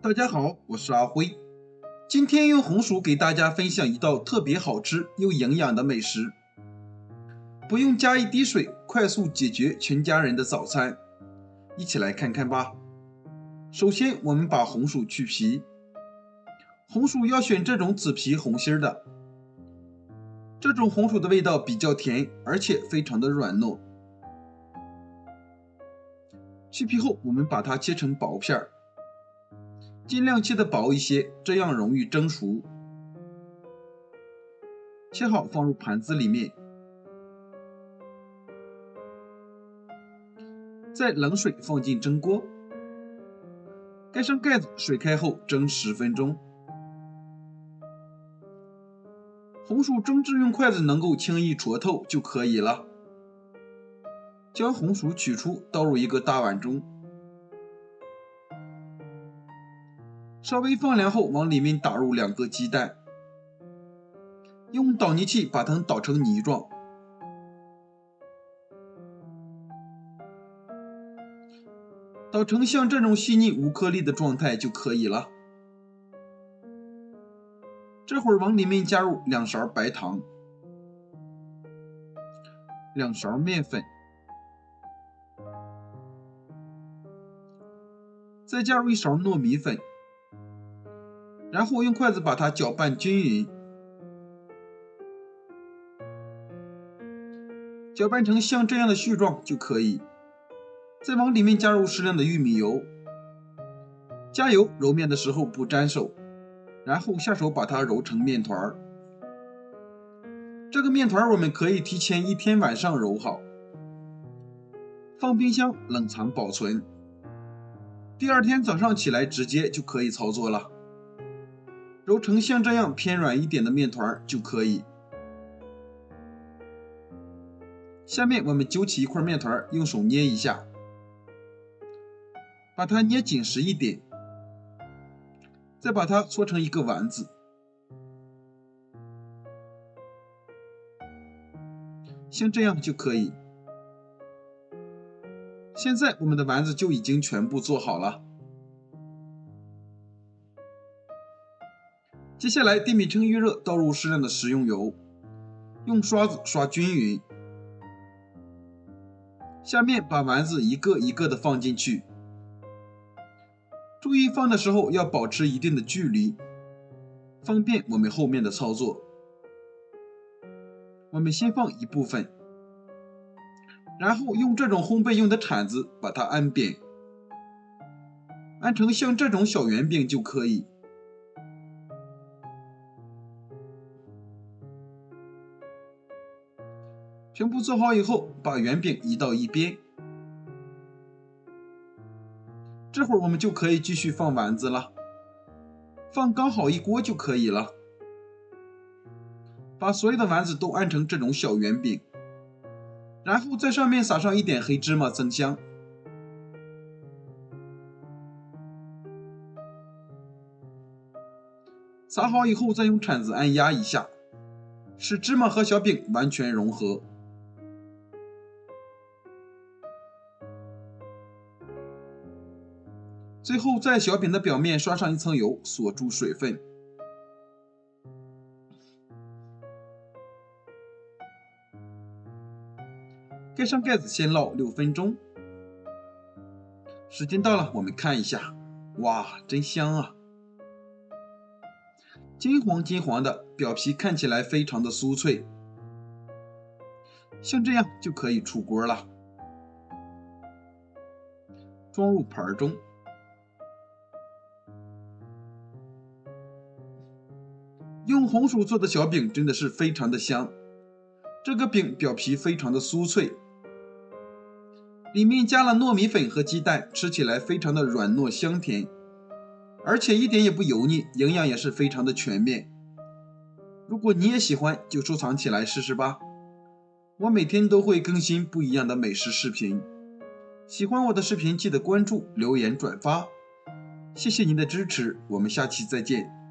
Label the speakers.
Speaker 1: 大家好，我是阿辉。今天用红薯给大家分享一道特别好吃又营养的美食，不用加一滴水，快速解决全家人的早餐。一起来看看吧。首先，我们把红薯去皮，红薯要选这种紫皮红心的，这种红薯的味道比较甜，而且非常的软糯。去皮后，我们把它切成薄片儿。尽量切得薄一些，这样容易蒸熟。切好放入盘子里面，再冷水放进蒸锅，盖上盖子，水开后蒸10分钟。红薯蒸至用筷子能够轻易戳透就可以了。将红薯取出，倒入一个大碗中。稍微放凉后，往里面打入2个鸡蛋，用捣泥器把它们捣成泥状，捣成像这种细腻无颗粒的状态就可以了。这会儿往里面加入2勺白糖、2勺面粉，再加入1勺糯米粉。然后用筷子把它搅拌均匀，搅拌成像这样的絮状就可以。再往里面加入适量的玉米油，加油揉面的时候不沾手，然后下手把它揉成面团。这个面团我们可以提前1天晚上揉好，放冰箱冷藏保存，第2天早上起来直接就可以操作了。揉成像这样偏软一点的面团就可以。下面我们揪起一块面团，用手捏一下，把它捏紧实一点，再把它搓成一个丸子，像这样就可以。现在我们的丸子就已经全部做好了。接下来电饼铛预热，倒入适量的食用油，用刷子刷均匀。下面把丸子一个一个的放进去，注意放的时候要保持一定的距离，方便我们后面的操作。我们先放一部分，然后用这种烘焙用的铲子把它按扁，按成像这种小圆饼就可以。全部做好以后，把圆饼移到一边。这会儿我们就可以继续放丸子了，放刚好1锅就可以了。把所有的丸子都按成这种小圆饼，然后在上面撒上一点黑芝麻增香。撒好以后，再用铲子按压一下，使芝麻和小饼完全融合。最后在小饼的表面刷上一层油，锁住水分。盖上盖子，先烙6分钟。时间到了，我们看一下，哇，真香啊！金黄金黄的，表皮看起来非常的酥脆，像这样就可以出锅了。装入盘中。用红薯做的小饼真的是非常的香，这个饼表皮非常的酥脆，里面加了糯米粉和鸡蛋，吃起来非常的软糯香甜，而且一点也不油腻，营养也是非常的全面。如果你也喜欢，就收藏起来试试吧。我每天都会更新不一样的美食视频，喜欢我的视频记得关注、留言、转发，谢谢您的支持，我们下期再见。